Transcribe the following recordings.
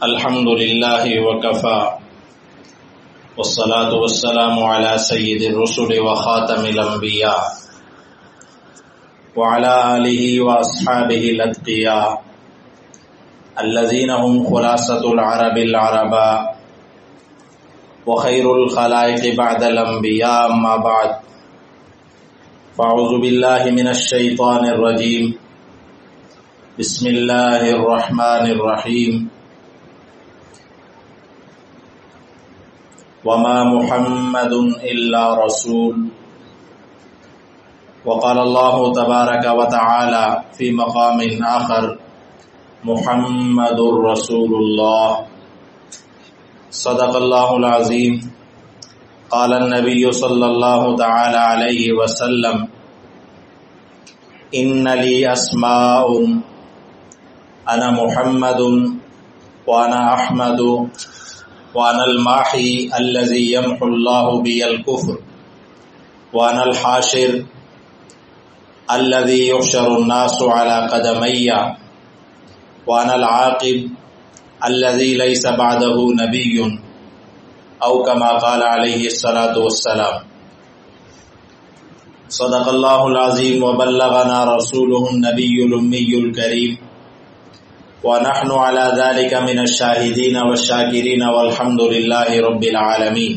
الحمد للہ وکفى والصلاة والسلام على سید الرسل وخاتم الانبیاء وعلى آلہ واصحابہ الاتقیاء الذین هم خلاصة العرب العرباء وخیر الخلائق بعد الانبیاء اما بعد فاعوذ باللہ من الشیطان الرجیم بسم اللہ الرحمن الرحیم وما محمد الا رسول وقال اللہ تبارک وتعالی فی مقام آخر محمد رسول اللہ صدق اللہ العظیم قال النبی صلی اللہ تعالی علیہ وسلم ان لی اسماء انا محمد وانا احمد وانا الماحی الذی یمحو اللہ بی الکفر وانا الحاشر الذی یحشر الناس علی قدمی وانا العاقب الذی لیس بعدہ نبی او کما قال علیہ الصلاة والسلام صدق اللہ العظیم وبلغنا رسولہ النبی الامی الکریم ونحن على ذلك من الشاهدين والشاكرين والحمد لله رب العالمين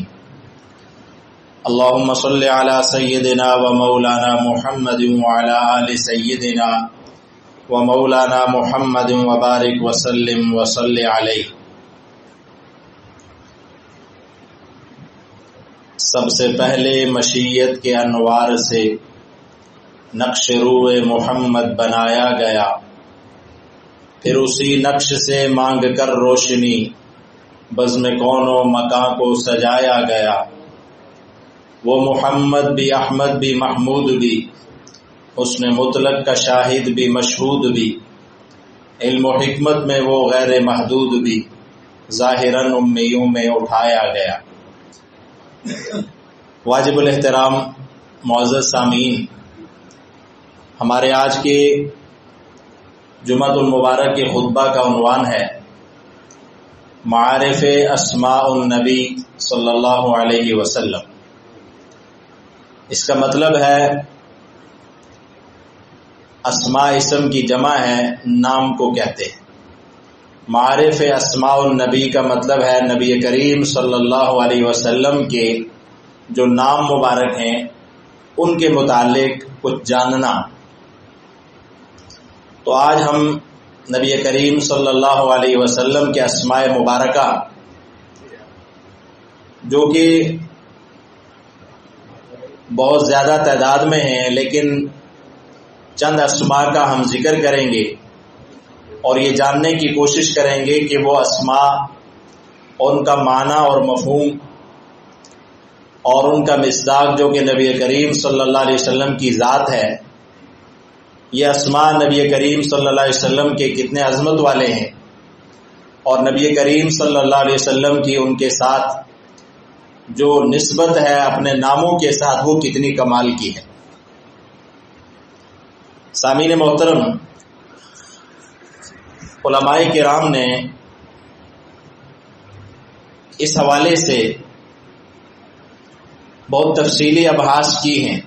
اللهم صل على سيدنا ومولانا محمد وعلى آل سيدنا ومولانا محمد وبارك وسلم وصل عليه۔ سب سے پہلے مشیت کے انوار سے نقش روح محمد بنایا گیا، پھر اسی نقش سے مانگ کر روشنی بزم کون و مکان کو سجایا گیا۔ وہ محمد بھی احمد بھی محمود بھی، حسن مطلق کا شاہد بھی مشہود بھی، علم و حکمت میں وہ غیر محدود بھی، ظاہراً امیوں میں اٹھایا گیا۔ واجب الاحترام معزز سامعین، ہمارے آج کے جمعۃ المبارک کے خطبہ کا عنوان ہے معارف اسماء النبی صلی اللہ علیہ وسلم۔ اس کا مطلب ہے اسماء اسم کی جمع ہے، نام کو کہتے ہیں۔ معارف اسماء النبی کا مطلب ہے نبی کریم صلی اللہ علیہ وسلم کے جو نام مبارک ہیں ان کے متعلق کچھ جاننا۔ تو آج ہم نبی کریم صلی اللہ علیہ وسلم کے اسماء مبارکہ جو کہ بہت زیادہ تعداد میں ہیں، لیکن چند اسماء کا ہم ذکر کریں گے اور یہ جاننے کی کوشش کریں گے کہ وہ اسماء اور ان کا معنی اور مفہوم اور ان کا مصداق جو کہ نبی کریم صلی اللہ علیہ وسلم کی ذات ہے، یہ اسماء نبی کریم صلی اللہ علیہ وسلم کے کتنے عظمت والے ہیں اور نبی کریم صلی اللہ علیہ وسلم کی ان کے ساتھ جو نسبت ہے اپنے ناموں کے ساتھ وہ کتنی کمال کی ہے۔ سامعین محترم، علماء کرام نے اس حوالے سے بہت تفصیلی ابحاث کی ہیں۔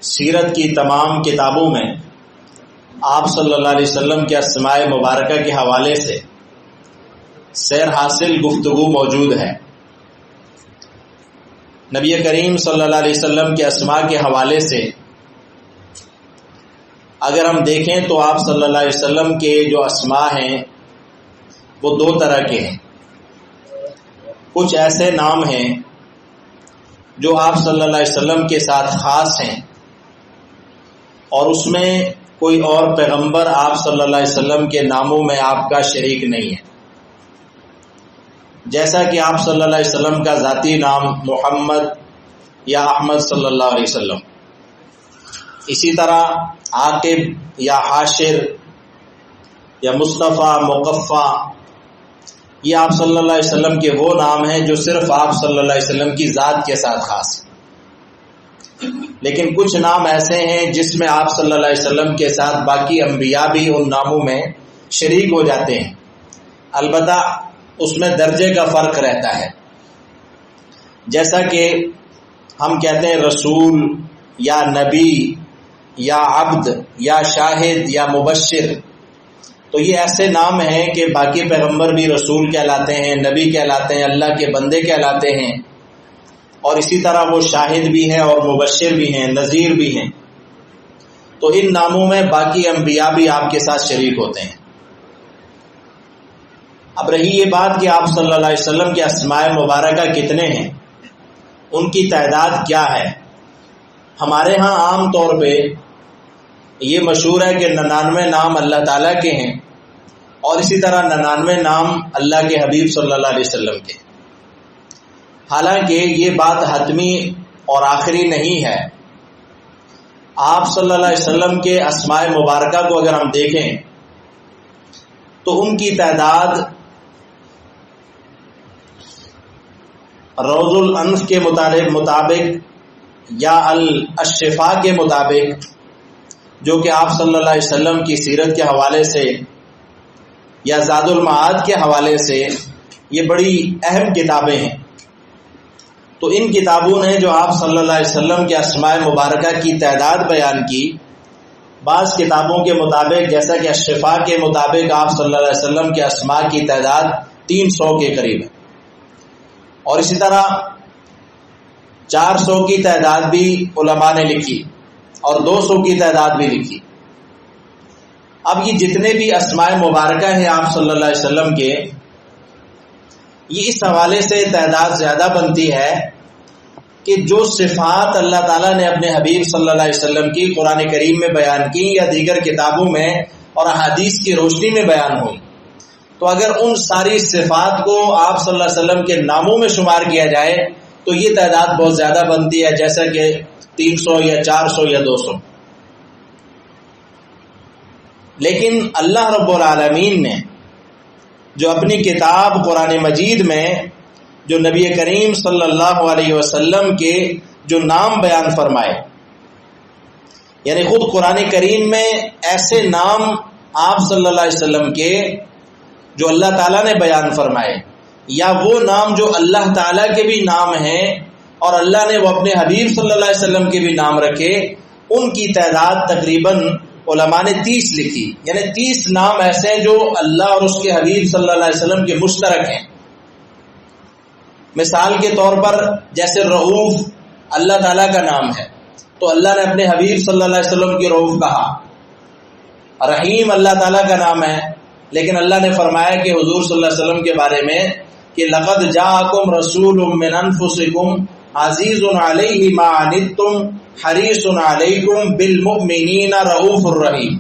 سیرت کی تمام کتابوں میں آپ صلی اللہ علیہ وسلم کے اسماء مبارکہ کے حوالے سے سیر حاصل گفتگو موجود ہے۔ نبی کریم صلی اللہ علیہ وسلم کے اسماء کے حوالے سے اگر ہم دیکھیں تو آپ صلی اللہ علیہ وسلم کے جو اسماء ہیں وہ دو طرح کے ہیں۔ کچھ ایسے نام ہیں جو آپ صلی اللہ علیہ وسلم کے ساتھ خاص ہیں اور اس میں کوئی اور پیغمبر آپ صلی اللہ علیہ وسلم کے ناموں میں آپ کا شریک نہیں ہے، جیسا کہ آپ صلی اللہ علیہ وسلم کا ذاتی نام محمد یا احمد صلی اللہ علیہ وسلم، اسی طرح عاقب یا حاشر یا مصطفیٰ مقفع، یہ آپ صلی اللہ علیہ وسلم کے وہ نام ہیں جو صرف آپ صلی اللہ علیہ وسلم کی ذات کے ساتھ خاص ہیں۔ لیکن کچھ نام ایسے ہیں جس میں آپ صلی اللہ علیہ وسلم کے ساتھ باقی انبیاء بھی ان ناموں میں شریک ہو جاتے ہیں۔ البتہ اس میں درجے کا فرق رہتا ہے. جیسا کہ ہم کہتے ہیں رسول یا نبی یا عبد یا شاہد یا مبشر، تو یہ ایسے نام ہیں کہ باقی پیغمبر بھی رسول کہلاتے ہیں، نبی کہلاتے ہیں، اللہ کے بندے کہلاتے ہیں، اور اسی طرح وہ شاہد بھی ہیں اور مبشر بھی ہیں، نذیر بھی ہیں. تو ان ناموں میں باقی انبیاء بھی آپ کے ساتھ شریک ہوتے ہیں. اب رہی یہ بات کہ آپ صلی اللہ علیہ وسلم کے اسماء مبارکہ کتنے ہیں، ان کی تعداد کیا ہے. ہمارے ہاں عام طور پہ یہ مشہور ہے کہ 99 نام اللہ تعالیٰ کے ہیں، اور اسی طرح 99 نام اللہ کے حبیب صلی اللہ علیہ وسلم کے. حالانکہ یہ بات حتمی اور آخری نہیں ہے. آپ صلی اللہ علیہ وسلم کے اسماء مبارکہ کو اگر ہم دیکھیں تو ان کی تعداد روض الانف کے مطابق یا الشفاء کے مطابق، جو کہ آپ صلی اللہ علیہ وسلم کی سیرت کے حوالے سے یا زاد المعاد کے حوالے سے یہ بڑی اہم کتابیں ہیں. تو ان کتابوں نے جو آپ صلی اللہ علیہ وسلم کے اسماء مبارکہ کی تعداد بیان کی، بعض کتابوں کے مطابق جیسا کہ الشفاء کے مطابق آپ صلی اللہ علیہ وسلم کے اسماء کی تعداد 300 کے قریب ہے، اور اسی طرح 400 کی تعداد بھی علماء نے لکھی اور 200 کی تعداد بھی لکھی. اب یہ جتنے بھی اسماء مبارکہ ہیں آپ صلی اللہ علیہ وسلم کے، یہ اس حوالے سے تعداد زیادہ بنتی ہے کہ جو صفات اللہ تعالیٰ نے اپنے حبیب صلی اللہ علیہ وسلم کی قرآن کریم میں بیان کی یا دیگر کتابوں میں اور احادیث کی روشنی میں بیان ہوئی، تو اگر ان ساری صفات کو آپ صلی اللہ علیہ وسلم کے ناموں میں شمار کیا جائے تو یہ تعداد بہت زیادہ بنتی ہے، جیسا کہ 300 یا 400 یا 200. لیکن اللہ رب العالمین نے جو اپنی کتاب قرآن مجید میں جو نبی کریم صلی اللہ علیہ وسلم کے جو نام بیان فرمائے، یعنی خود قرآن کریم میں ایسے نام آپ صلی اللہ علیہ وسلم کے جو اللہ تعالیٰ نے بیان فرمائے، یا وہ نام جو اللہ تعالیٰ کے بھی نام ہیں اور اللہ نے وہ اپنے حبیب صلی اللہ علیہ وسلم کے بھی نام رکھے، ان کی تعداد تقریباً علماء نے 30 لکھی. یعنی 30 نام ایسے ہیں جو اللہ اور اس کے حبیب صلی اللہ علیہ وسلم کے مشترک ہیں. مثال کے طور پر جیسے رؤوف اللہ تعالیٰ کا نام ہے، تو اللہ نے اپنے حبیب صلی اللہ علیہ وسلم کی رؤوف کہا. رحیم اللہ تعالیٰ کا نام ہے، لیکن اللہ نے فرمایا کہ حضور صلی اللہ علیہ وسلم کے بارے میں کہ لقد جاءکم رسول من انفسکم عزیز علیہ ما عنتم حریص علیکم بالمؤمنین رؤوف الرحیم.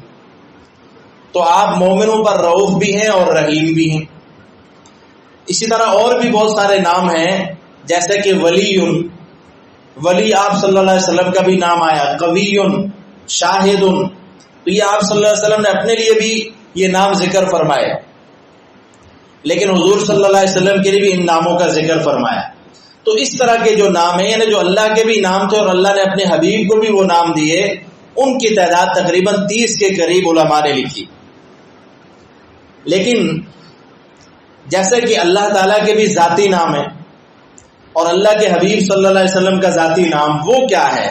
تو آپ مومنوں پر رؤوف بھی ہیں اور رحیم بھی ہیں. اسی طرح اور بھی بہت سارے نام ہیں، جیسے کہ ولی آپ صلی اللہ علیہ وسلم کا بھی نام آیا، قوی، شاہد. تو یہ آپ صلی اللہ علیہ وسلم نے اپنے لیے بھی یہ نام ذکر فرمائے، لیکن حضور صلی اللہ علیہ وسلم کے لیے بھی ان ناموں کا ذکر فرمایا. تو اس طرح کے جو نام ہیں، یعنی جو اللہ کے بھی نام تھے اور اللہ نے اپنے حبیب کو بھی وہ نام دیے، ان کی تعداد تقریباً 30 کے قریب علماء نے لکھی. لیکن جیسے کہ اللہ تعالیٰ کے بھی ذاتی نام ہیں اور اللہ کے حبیب صلی اللہ علیہ وسلم کا ذاتی نام وہ کیا ہے؟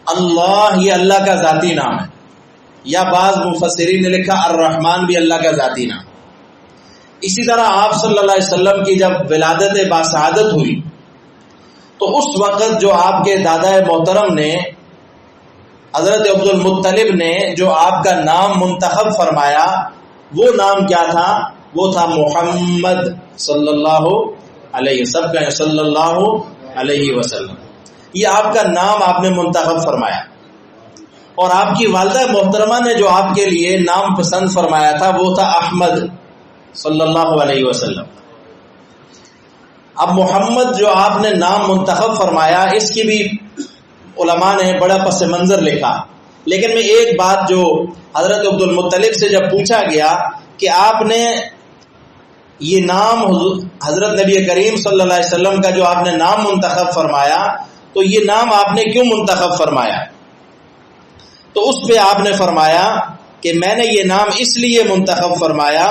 اللہ، یہ اللہ کا ذاتی نام ہے، یا بعض مفسرین نے لکھا الرحمن بھی اللہ کا ذاتی نام. اسی طرح آپ صلی اللہ علیہ وسلم کی جب ولادت باسعادت ہوئی تو اس وقت جو آپ کے دادا محترم نے حضرت عبد المطلب نے جو آپ کا نام منتخب فرمایا، وہ نام کیا تھا؟ وہ تھا محمد صلی اللہ علیہ وسلم کا صلی اللہ علیہ وسلم. یہ آپ کا نام آپ نے منتخب فرمایا، اور آپ کی والدہ محترمہ نے جو آپ کے لیے نام پسند فرمایا تھا وہ تھا احمد صلی اللہ علیہ وسلم. اب محمد جو آپ نے نام منتخب فرمایا، اس کی بھی علماء نے بڑا پس منظر لکھا. لیکن میں ایک بات جو حضرت عبد المطلب سے جب پوچھا گیا کہ آپ نے یہ نام حضرت نبی کریم صلی اللہ علیہ وسلم کا جو آپ نے نام منتخب فرمایا، تو یہ نام آپ نے کیوں منتخب فرمایا؟ تو اس پہ آپ نے فرمایا کہ میں نے یہ نام اس لیے منتخب فرمایا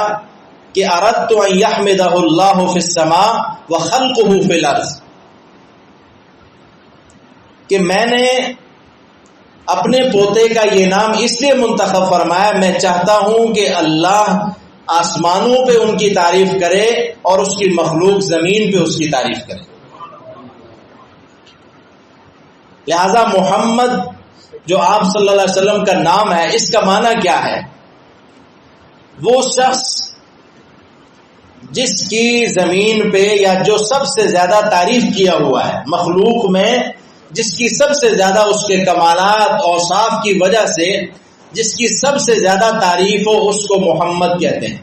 کہ اردت ان یحمدہ اللہ فی السماء وخلقہ فی الارض، کہ میں نے اپنے پوتے کا یہ نام اس لیے منتخب فرمایا، میں چاہتا ہوں کہ اللہ آسمانوں پہ ان کی تعریف کرے اور اس کی مخلوق زمین پہ اس کی تعریف کرے۔ لہذا محمد جو آپ صلی اللہ علیہ وسلم کا نام ہے، اس کا معنی کیا ہے؟ وہ شخص جس کی زمین پہ یا جو سب سے زیادہ تعریف کیا ہوا ہے مخلوق میں، جس کی سب سے زیادہ اس کے کمالات اوصاف کی وجہ سے جس کی سب سے زیادہ تعریف ہو، اس کو محمد کہتے ہیں۔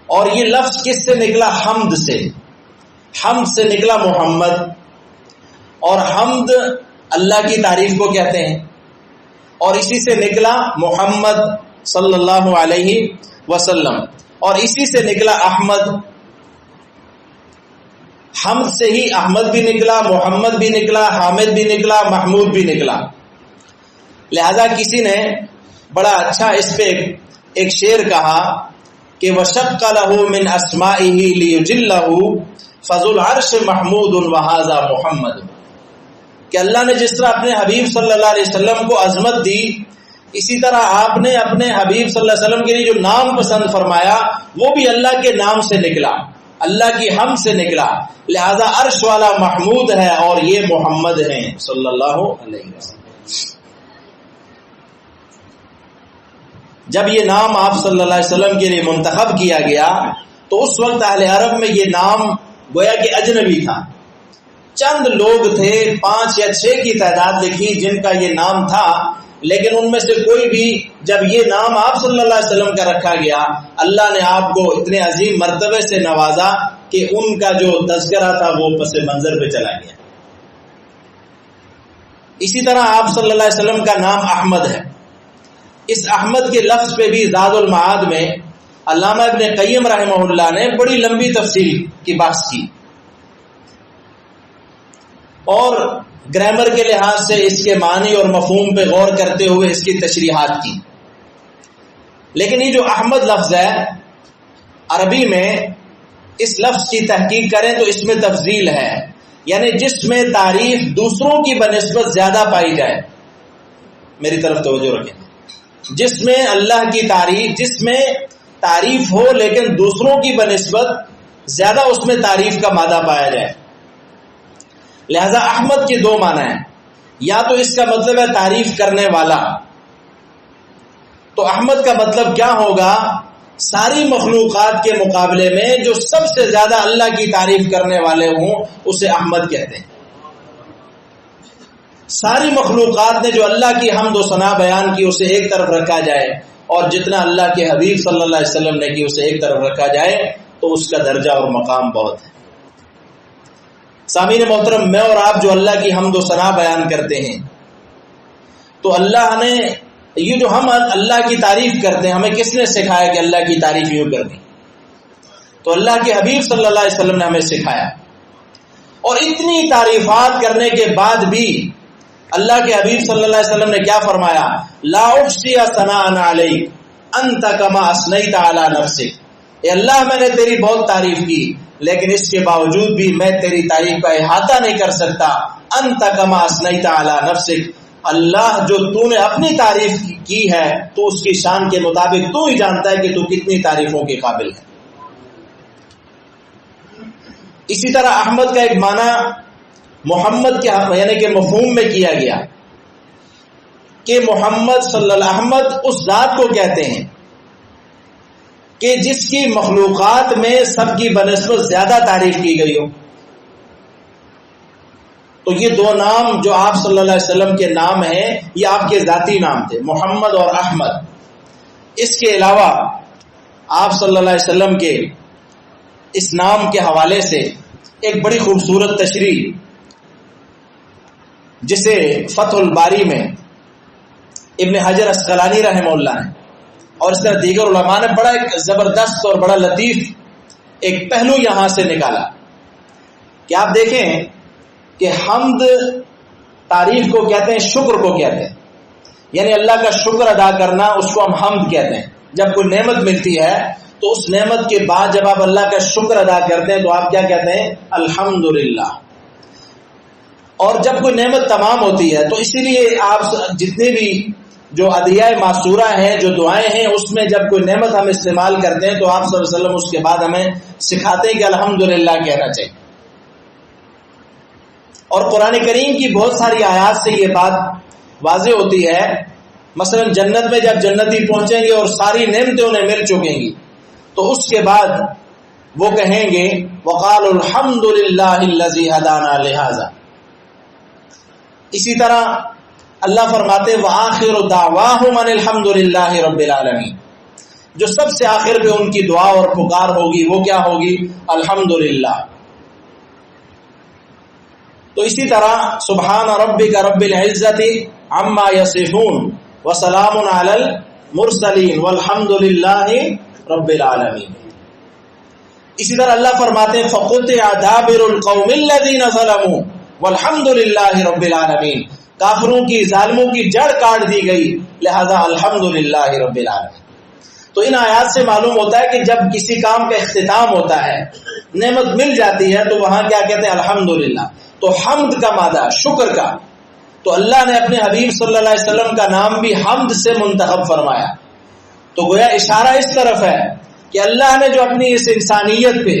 اور یہ لفظ کس سے نکلا؟ حمد سے، حمد سے نکلا محمد، اور حمد اللہ کی تعریف کو کہتے ہیں، اور اسی سے نکلا محمد صلی اللہ علیہ وسلم، اور اسی سے نکلا احمد۔ حمد سے ہی احمد بھی نکلا، محمد بھی نکلا، حامد بھی نکلا، محمود بھی نکلا۔ لہذا کسی نے بڑا اچھا اس پہ ایک شعر کہا کہ وَشَقَّ لَهُ مِنْ أَسْمَائِهِ لِيُجِلَّهُ فَذُو الْعَرْشِ مَحْمُودٌ وَهَذَا مُحَمَّدٌ، کہ اللہ نے جس طرح اپنے حبیب صلی اللہ علیہ وسلم کو عظمت دی، اسی طرح آپ نے اپنے حبیب صلی اللہ علیہ وسلم کے لیے جو نام پسند فرمایا وہ بھی اللہ کے نام سے نکلا، اللہ کی حمد سے نکلا۔ لہذا عرش والا محمود ہے اور یہ محمد ہیں صلی اللہ علیہ وسلم۔ جب یہ نام آپ صلی اللہ علیہ وسلم کے لیے منتخب کیا گیا تو اس وقت اہل عرب میں یہ نام گویا کہ اجنبی تھا۔ چند لوگ تھے، 5 یا 6 کی تعداد لکھی جن کا یہ نام تھا، لیکن ان میں سے کوئی بھی جب یہ نام آپ صلی اللہ علیہ وسلم کا رکھا گیا، اللہ نے آپ کو اتنے عظیم مرتبے سے نوازا کہ ان کا جو تذکرہ تھا وہ پس منظر پہ چلا گیا۔ اسی طرح آپ صلی اللہ علیہ وسلم کا نام احمد ہے۔ اس احمد کے لفظ پہ بھی زاد المعاد میں علامہ ابن قیم رحمہ اللہ نے بڑی لمبی تفصیل کی بحث کی، اور گرامر کے لحاظ سے اس کے معنی اور مفہوم پہ غور کرتے ہوئے اس کی تشریحات کی۔ لیکن یہ جو احمد لفظ ہے عربی میں، اس لفظ کی تحقیق کریں تو اس میں تفضیل ہے، یعنی جس میں تعریف دوسروں کی بنسبت زیادہ پائی جائے۔ میری طرف توجہ رکھیں، جس میں اللہ کی تعریف، جس میں تعریف ہو لیکن دوسروں کی بنسبت زیادہ اس میں تعریف کا مادہ پایا جائے۔ لہذا احمد کے 2 معنی ہیں، یا تو اس کا مطلب ہے تعریف کرنے والا، تو احمد کا مطلب کیا ہوگا؟ ساری مخلوقات کے مقابلے میں جو سب سے زیادہ اللہ کی تعریف کرنے والے ہوں اسے احمد کہتے ہیں۔ ساری مخلوقات نے جو اللہ کی حمد و ثنا بیان کی اسے ایک طرف رکھا جائے، اور جتنا اللہ کے حبیب صلی اللہ علیہ وسلم نے کی اسے ایک طرف رکھا جائے، تو اس کا درجہ اور مقام بہت ہے۔ سامعین محترم، میں اور آپ جو اللہ کی حمد و ثنا بیان کرتے ہیں، تو اللہ نے یہ جو ہم اللہ کی تعریف کرتے ہیں، ہمیں کس نے سکھایا کہ اللہ کی تعریف یوں کرنی؟ تو اللہ کے حبیب صلی اللہ علیہ وسلم نے ہمیں سکھایا۔ اور اتنی تعریفات کرنے کے بعد بھی اللہ کے حبیب صلی اللہ علیہ وسلم نے کیا فرمایا؟ لا احصی ثناء علیک انت کما اثنیت علی نفسک، اے اللہ میں نے تیری بہت تعریف کی لیکن اس کے باوجود بھی میں تیری تعریف کا احاطہ نہیں کر سکتا۔ انت کما اثنیت علی نفسک، اللہ جو تو نے اپنی تعریف کی ہے تو اس کی شان کے مطابق تو ہی جانتا ہے کہ تو کتنی تعریفوں کے قابل ہے۔ اسی طرح احمد کا ایک معنی محمد کے یعنی کہ مفہوم میں کیا گیا کہ محمد صلی اللہ علیہ احمد اس ذات کو کہتے ہیں کہ جس کی مخلوقات میں سب کی بنسبت زیادہ تعریف کی گئی ہو۔ تو یہ 2 نام جو آپ صلی اللہ علیہ وسلم کے نام ہیں، یہ آپ کے ذاتی نام تھے، محمد اور احمد۔ اس کے علاوہ آپ صلی اللہ علیہ وسلم کے اس نام کے حوالے سے ایک بڑی خوبصورت تشریح جسے فتح الباری میں ابن حجر اسقلانی رحمہ اللہ نے اور اس طرح دیگر علماء نے بڑا ایک زبردست اور بڑا لطیف ایک پہلو یہاں سے نکالا کہ آپ دیکھیں کہ حمد تعریف کو کہتے ہیں، شکر کو کہتے ہیں، یعنی اللہ کا شکر ادا کرنا اس کو ہم حمد کہتے ہیں۔ جب کوئی نعمت ملتی ہے تو اس نعمت کے بعد جب آپ اللہ کا شکر ادا کرتے ہیں تو آپ کیا کہتے ہیں؟ الحمدللہ۔ اور جب کوئی نعمت تمام ہوتی ہے تو اسی لیے آپ جتنے بھی جو ادعیہ معصورہ ہیں، جو دعائیں ہیں، اس میں جب کوئی نعمت ہم استعمال کرتے ہیں تو آپ صلی اللہ علیہ وسلم اس کے بعد ہمیں سکھاتے ہیں کہ الحمدللہ کہنا چاہیے۔ اور قرآن کریم کی بہت ساری آیات سے یہ بات واضح ہوتی ہے۔ مثلا جنت میں جب جنتی پہنچیں گے اور ساری نعمتیں انہیں مل چکیں گی تو اس کے بعد وہ کہیں گے وقالوا الحمد للہ الذی ہدانا لہذا۔ اسی طرح اللہ فرماتے وآخر دعواہم ان الحمد للہ رب العالمین، جو سب سے آخر پہ ان کی دعا اور پکار ہوگی وہ کیا ہوگی؟ الحمدللہ۔ تو اسی طرح سبحان ربک رب العزت عما یصفون وسلام علی المرسلین والحمد للہ رب العالمین۔ اسی طرح اللہ فرماتے ہیں فقطع دابر القوم الذین ظلموا والحمد للہ رب العالمین، کافروں کی ظالموں کی جڑ کاٹ دی گئی لہذا الحمد للہ رب العالمین۔ تو ان آیات سے معلوم ہوتا ہے کہ جب کسی کام کا اختتام ہوتا ہے، نعمت مل جاتی ہے تو وہاں کیا کہتے ہیں؟ الحمدللہ۔ تو حمد کا مادہ شکر کا، تو اللہ نے اپنے حبیب صلی اللہ علیہ وسلم کا نام بھی حمد سے منتخب فرمایا۔ تو گویا اشارہ اس طرف ہے کہ اللہ نے جو اپنی اس انسانیت پہ،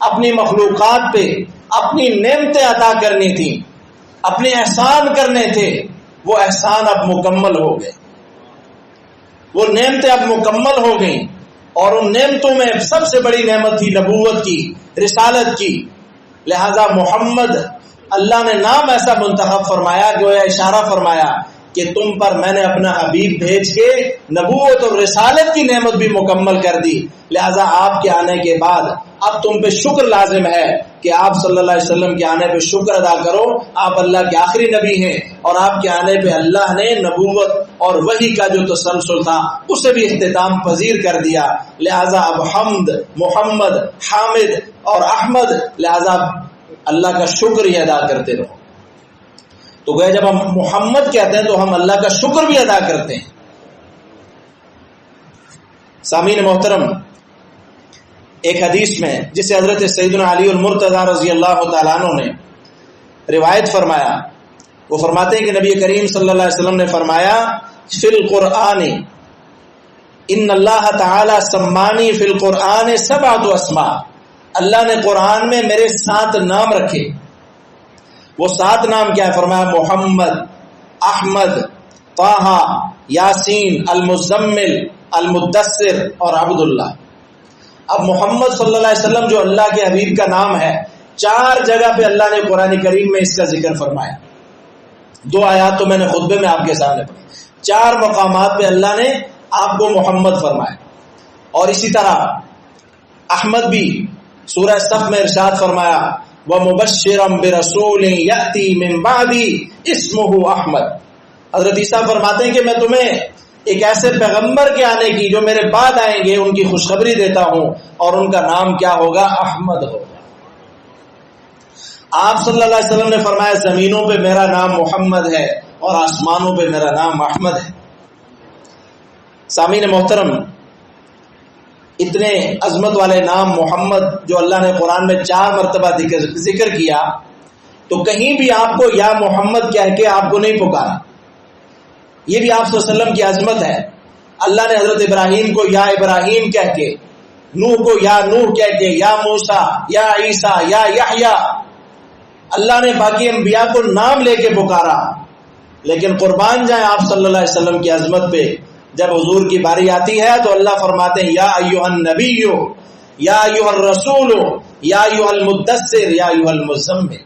اپنی مخلوقات پہ اپنی نعمتیں عطا کرنی تھی، اپنے احسان کرنے تھے، وہ احسان اب مکمل ہو گئے، وہ نعمتیں اب مکمل ہو گئیں۔ اور ان نعمتوں میں سب سے بڑی نعمت تھی نبوت کی، رسالت کی، لہذا محمد اللہ نے نام ایسا منتخب فرمایا، گویا اشارہ فرمایا کہ تم پر میں نے اپنا حبیب بھیج کے نبوت اور رسالت کی نعمت بھی مکمل کر دی، لہذا آپ کے آنے کے بعد اب تم پہ شکر لازم ہے کہ آپ صلی اللہ علیہ وسلم کے آنے پہ شکر ادا کرو۔ آپ اللہ کے آخری نبی ہیں اور آپ کے آنے پہ اللہ نے نبوت اور وحی کا جو تسلسل تھا اسے بھی اختتام پذیر کر دیا، لہذا اب حمد، محمد، حامد اور احمد، لہذا اللہ کا شکر ہی ادا کرتے رہو۔ تو گویا جب ہم محمد کہتے ہیں تو ہم اللہ کا شکر بھی ادا کرتے ہیں۔ سامعین محترم، ایک حدیث میں جسے حضرت سیدنا علی المرتضی رضی اللہ تعالیٰ عنہ نے روایت فرمایا، وہ فرماتے ہیں کہ نبی کریم صلی اللہ علیہ وسلم نے فرمایا فی القرآن ان اللہ تعالی سمانی فی القرآن سبعۃ اسماء، اللہ نے قرآن میں میرے 7 نام رکھے۔ وہ 7 نام کیا ہے؟ فرمایا محمد، احمد، طہ، یاسین، المزمل، المدثر اور عبداللہ۔ اب محمد صلی اللہ علیہ وسلم جو اللہ کے حبیب کا نام ہے، 4 جگہ پہ اللہ نے قرآن کریم میں اس کا ذکر فرمایا۔ 2 آیات تو میں نے خطبے میں آپ کے سامنے پڑھی، 4 مقامات پہ اللہ نے آپ کو محمد فرمایا۔ اور اسی طرح احمد بھی سورہ صف میں ارشاد فرمایا وَمُبَشِّرًا بِرَسُولٍ يَأْتِي مِن بَعْدِي اسْمُهُ احمد۔ حضرت عیسیٰ فرماتے ہیں کہ میں تمہیں ایک ایسے پیغمبر کے آنے کی جو میرے بعد آئیں گے ان کی خوشخبری دیتا ہوں، اور ان کا نام کیا ہوگا؟ احمد ہوگا۔ آپ صلی اللہ علیہ وسلم نے فرمایا زمینوں پہ میرا نام محمد ہے اور آسمانوں پہ میرا نام احمد ہے۔ سامعین محترم، اتنے عظمت والے نام محمد جو اللہ نے قرآن میں 4 مرتبہ ذکر کیا، تو کہیں بھی آپ کو یا محمد کہہ کے آپ کو نہیں پکارا۔ یہ بھی آپ صلی اللہ علیہ وسلم کی عظمت ہے۔ اللہ نے حضرت ابراہیم کو یا ابراہیم کہہ کے، نوح کو یا نوح کہہ کے، یا موسیٰ، یا عیسیٰ، یا یحییٰ، اللہ نے باقی انبیاء کو نام لے کے پکارا۔ لیکن قربان جائیں آپ صلی اللہ علیہ وسلم کی عظمت پہ، جب حضور کی باری آتی ہے تو اللہ فرماتے ہیں یا ایھا النبی، یا ایھا الرسول، یا ایھا المدثر، یا ایھا المزمل۔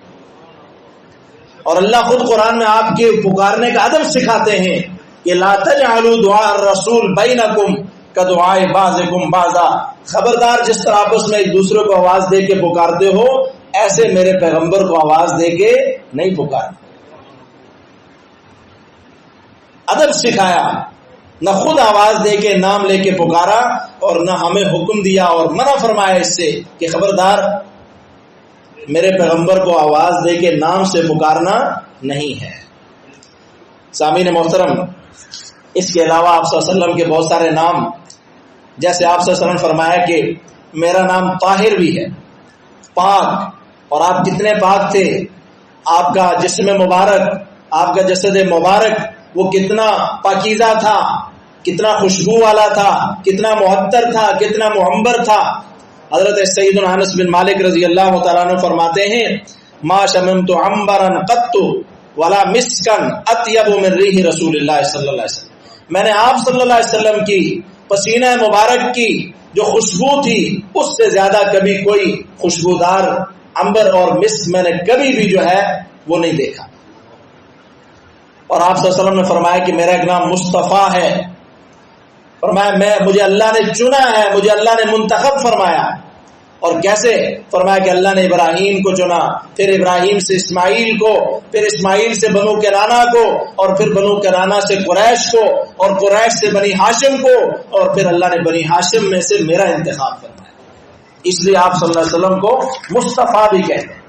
اور اللہ خود قرآن میں آپ کے پکارنے کا ادب سکھاتے ہیں کہ لا تجعلوا دعاء الرسول بینکم کدعاء بعضکم بعضا، خبردار جس طرح آپس میں ایک دوسرے کو آواز دے کے پکارتے ہو، ایسے میرے پیغمبر کو آواز دے کے نہیں پکارنا۔ ادب سکھایا، نہ خود آواز دے کے نام لے کے پکارا، اور نہ ہمیں حکم دیا اور منع فرمایا اس سے کہ خبردار میرے پیغمبر کو آواز دے کے نام سے پکارنا نہیں ہے۔ سامعین محترم، اس کے علاوہ آپ صلی اللہ علیہ وسلم کے بہت سارے نام جیسے آپ صلی اللہ علیہ وسلم نے فرمایا کہ میرا نام طاہر بھی ہے، پاک، اور آپ کتنے پاک تھے، آپ کا جسم مبارک، آپ کا جسد مبارک وہ کتنا پاکیزہ تھا، کتنا خوشبو والا تھا، کتنا معطر تھا، کتنا معمر تھا۔ حضرت سیدنا انس بن مالک رضی اللہ تعالیٰ عنہ فرماتے ہیں ما شممت عنبرا قط ولا مسکا اطیب من ریح رسول اللہ صلی اللہ علیہ وسلم، میں نے آپ صلی اللہ علیہ وسلم کی پسینہ مبارک کی جو خوشبو تھی اس سے زیادہ کبھی کوئی خوشبودار عنبر اور مسک میں نے کبھی بھی جو ہے وہ نہیں دیکھا۔ اور آپ صلی اللہ علیہ وسلم نے فرمایا کہ میرا ایک نام مصطفیٰ ہے، فرمایا مجھے اللہ نے چنا ہے، مجھے اللہ نے منتخب فرمایا۔ اور کیسے؟ فرمایا کہ اللہ نے ابراہیم کو چنا، پھر ابراہیم سے اسماعیل کو، پھر اسماعیل سے بنو کنانہ کو، اور پھر بنو کنانہ سے قریش کو، اور قریش سے بنی ہاشم کو، اور پھر اللہ نے بنی ہاشم میں سے میرا انتخاب فرمایا۔ اس لیے آپ صلی اللہ علیہ وسلم کو مصطفیٰ بھی کہتے ہیں۔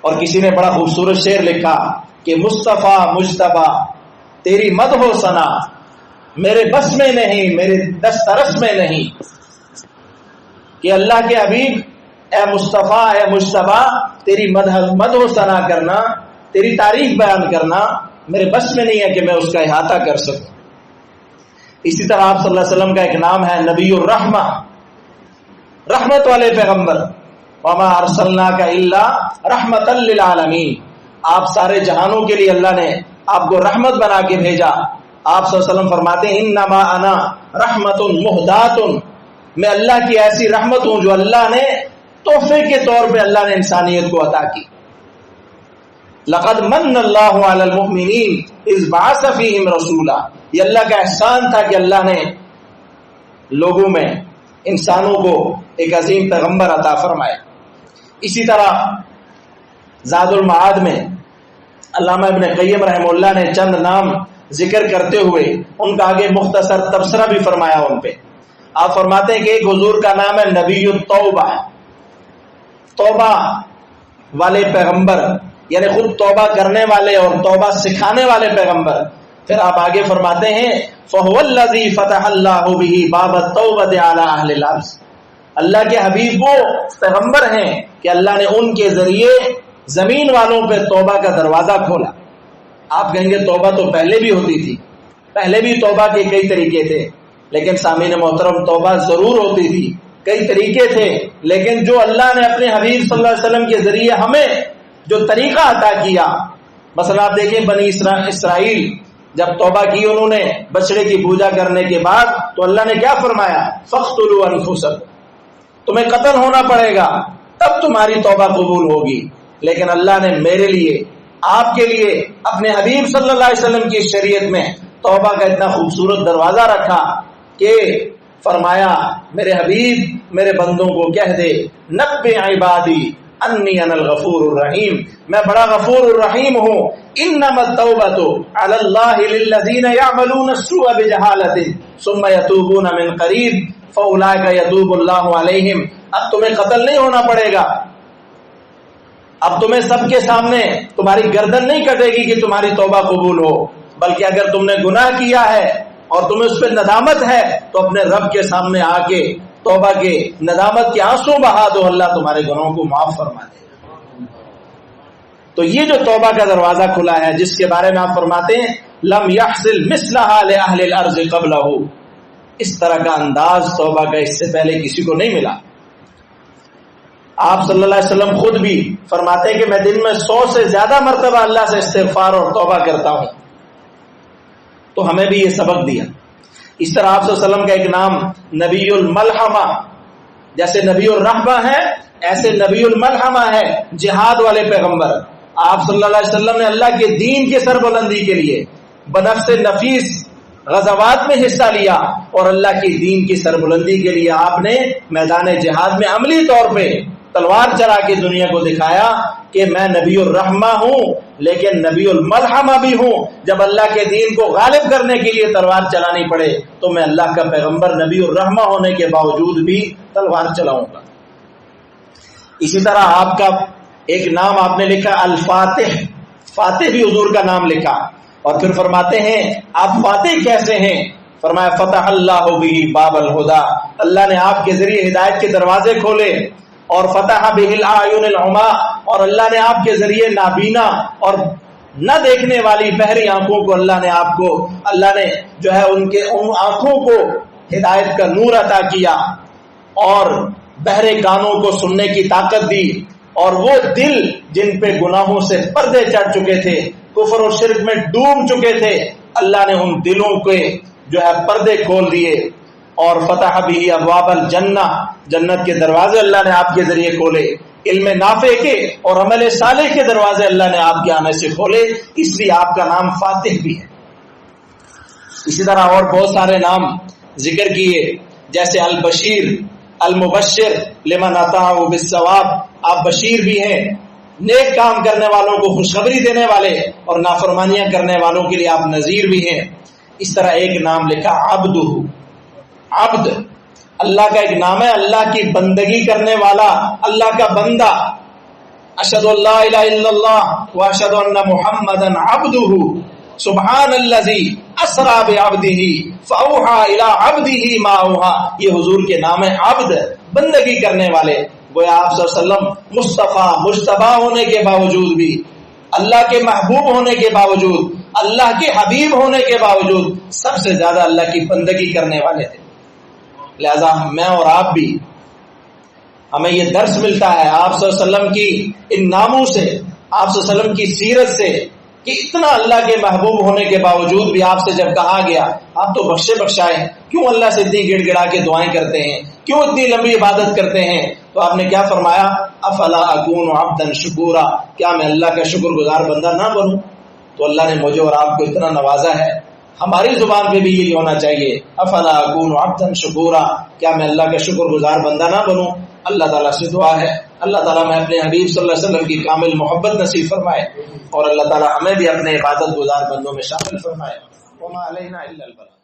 اور کسی نے بڑا خوبصورت شعر لکھا کہ مصطفیٰ مجتبیٰ تیری مدح و ثنا میرے بس میں نہیں، میرے دسترس میں نہیں، کہ اللہ کے حبیب اے مصطفیٰ اے مجتبیٰ تیری مدح و ثنا کرنا، تیری تعریف بیان کرنا میرے بس میں نہیں ہے کہ میں اس کا احاطہ کر سکوں۔ اسی طرح آپ صلی اللہ علیہ وسلم کا ایک نام ہے نبی الرحمہ، رحمت والے پیغمبر، وما ارسلناک الا رحمتا للعالمین، آپ سارے جہانوں کے لیے اللہ نے آپ کو رحمت بنا کے بھیجا۔ آپ صلی اللہ علیہ وسلم فرماتے ہیں انما انا رحمت مہدات، میں اللہ کی ایسی رحمت ہوں جو اللہ نے تحفے کے طور پہ اللہ نے انسانیت کو عطا کی۔ لقد من اللہ علی المؤمنین اذ بعث فیہم رسولا، یہ اللہ کا احسان تھا کہ اللہ نے لوگوں میں، انسانوں کو ایک عظیم پیغمبر عطا فرمایا۔ اسی طرح زاد المعاد میں علامہ ابن قیم رحمہ اللہ نے چند نام ذکر کرتے ہوئے ان کا آگے مختصر تبصرہ بھی فرمایا ان پہ۔ آپ فرماتے ہیں کہ ایک حضور کا نام ہے نبی التوبہ، توبہ والے پیغمبر، یعنی خود توبہ کرنے والے اور توبہ سکھانے والے پیغمبر۔ پھر آپ آگے فرماتے ہیں فَهُوَ الَّذِي فَتَحَ اللَّهُ بِهِ بَابَ التَّوْبَةِ عَلَى أَهْلِ الْأَرْضِ، اللہ کے حبیب وہ پیغمبر ہیں کہ اللہ نے ان کے ذریعے زمین والوں پہ توبہ کا دروازہ کھولا۔ آپ کہیں گے توبہ تو پہلے بھی ہوتی تھی، پہلے بھی توبہ کے کئی طریقے تھے، لیکن سامعین محترم توبہ ضرور ہوتی تھی، کئی طریقے تھے، لیکن جو اللہ نے اپنے حبیب صلی اللہ علیہ وسلم کے ذریعے ہمیں جو طریقہ عطا کیا، مثلا آپ دیکھیں بنی اسرائیل جب توبہ کی انہوں نے بچڑے کی پوجا کرنے کے بعد، تو اللہ نے کیا فرمایا فَاقْتُلُوا أَنفُسَكُمْ، تمہیں قتل ہونا پڑے گا تب تمہاری توبہ قبول ہوگی۔ لیکن اللہ نے میرے لیے، آپ کے لیے، اپنے حبیب صلی اللہ علیہ وسلم کی شریعت میں توبہ کا اتنا خوبصورت دروازہ رکھا کہ فرمایا میرے حبیب میرے بندوں کو کہہ دے نبئ عبادی انی انا الغفور الرحیم، میں بڑا غفور الرحیم ہوں۔ انما التوبۃ علی اللہ للذین یعملون السوء بجہالۃ ثم یتوبون من قریب فاولئک یتوب اللہ علیہم۔ اب تمہیں قتل نہیں ہونا پڑے گا، اب تمہیں سب کے سامنے تمہاری گردن نہیں کٹے گی کہ تمہاری توبہ قبول ہو، بلکہ اگر تم نے گناہ کیا ہے اور تمہیں اس پہ ندامت ہے تو اپنے رب کے سامنے آ کے توبہ کے ندامت کے آنسو بہا دو، اللہ تمہارے گناہوں کو معاف فرما دے گا۔ تو یہ جو توبہ کا دروازہ کھلا ہے، جس کے بارے میں آپ فرماتے ہیں لم یحصل مثلھا لأہل الارض قبلہ، اس طرح کا انداز توبہ کا اس سے پہلے کسی کو نہیں ملا۔ آپ صلی اللہ علیہ وسلم خود بھی فرماتے ہیں کہ میں دن میں 100 سے زیادہ مرتبہ اللہ سے استغفار اور توبہ کرتا ہوں، تو ہمیں بھی یہ سبق دیا۔ اس طرح آپ صلی اللہ علیہ وسلم کا ایک نام نبی الملحمہ، جیسے نبی الرحمہ ہے ایسے نبی الملحمہ ہے، جہاد والے پیغمبر۔ آپ صلی اللہ علیہ وسلم نے اللہ کے دین کی سربلندی کے لیے بنفس نفیس غزوات میں حصہ لیا، اور اللہ کے دین کی سربلندی کے لیے آپ نے میدان جہاد میں عملی طور پہ تلوار چلا کے دنیا کو دکھایا کہ میں نبی الرحمہ ہوں لیکن نبی الملحمہ بھی ہوں۔ جب اللہ کے دین کو غالب کرنے کے لیے تلوار چلانی پڑے تو میں اللہ کا پیغمبر نبی الرحمہ ہونے کے باوجود بھی تلوار چلاؤں گا۔ اسی طرح آپ کا ایک نام آپ نے لکھا الفاتح، فاتح بھی حضور کا نام لکھا، اور پھر فرماتے ہیں آپ فاتح کیسے ہیں؟ فرمایا فتح اللہ بہ باب الہدی، اللہ نے آپ کے ذریعے ہدایت کے دروازے کھولے، اور فتح بہ الاعین العمی، اور اللہ نے آپ کے ذریعے نابینا اور نہ دیکھنے والی بہری آنکھوں کو اللہ نے جو ہے ان آنکھوں کو ہدایت کا نور عطا کیا، اور بہرے کانوں کو سننے کی طاقت دی، اور وہ دل جن پہ گناہوں سے پردے چڑھ چکے تھے، کفر اور شرک میں ڈوب چکے تھے، اللہ نے ان دلوں کے جو ہے پردے کھول دیے، اور فتح بھی ابواب الجنہ، جنت کے دروازے اللہ نے آپ کے ذریعے کھولے، علم نافع کے اور عمل صالح کے دروازے اللہ نے آپ کے آنے سے کھولے، اس لیے آپ کا نام فاتح بھی ہے۔ اسی طرح اور بہت سارے نام ذکر کیے، جیسے البشیر، المبشر لمن اتاہ بالثواب، آپ بشیر بھی ہیں، نیک کام کرنے والوں کو خوشخبری دینے والے، اور نافرمانیاں کرنے والوں کے لیے آپ نذیر بھی ہیں۔ اس طرح ایک نام لکھا عبدہ، عبد اللہ کا ایک نام ہے، اللہ کی بندگی کرنے والا، اللہ کا بندہ۔ اشہد ان لا الہ الا اللہ واشہد ان محمدا عبدہ سبحان الذی اسری بعبدہ فاوحی الی عبدہ ما اوحی، یہ حضور کے نام ہے عبد، بندگی کرنے والے۔ گویا آپ صلی اللہ علیہ وسلم مصطفیٰ مجتبی ہونے کے باوجود بھی، اللہ کے محبوب ہونے کے باوجود، اللہ کے حبیب ہونے کے باوجود سب سے زیادہ اللہ کی بندگی کرنے والے تھے۔ لہذا میں اور آپ بھی، ہمیں یہ درس ملتا ہے آپ صلی اللہ علیہ وسلم کی ان ناموں سے، آپ صلی اللہ علیہ وسلم کی سیرت سے، کہ اتنا اللہ کے محبوب ہونے کے باوجود بھی آپ سے جب کہا گیا آپ تو بخشے بخشائے، کیوں اللہ سے اتنی گڑ گڑا کے دعائیں کرتے ہیں، کیوں اتنی لمبی عبادت کرتے ہیں، تو آپ نے کیا فرمایا؟ افلا اکون عبدا شکورا، کیا میں اللہ کا شکر گزار بندہ نہ بنوں؟ تو اللہ نے مجھے اور آپ کو اتنا نوازا ہے، ہماری زبان پہ بھی یہی ہونا چاہیے، افلا اکون عبدا شکورا، کیا میں اللہ کا شکر گزار بندہ نہ بنوں؟ اللہ تعالیٰ سے دعا ہے اللہ تعالیٰ میں اپنے حبیب صلی اللہ علیہ وسلم کی کامل محبت نصیب فرمائے، اور اللہ تعالیٰ ہمیں بھی اپنے عبادت گزار بندوں میں شامل فرمائے۔ وما علینا الا البلاغ۔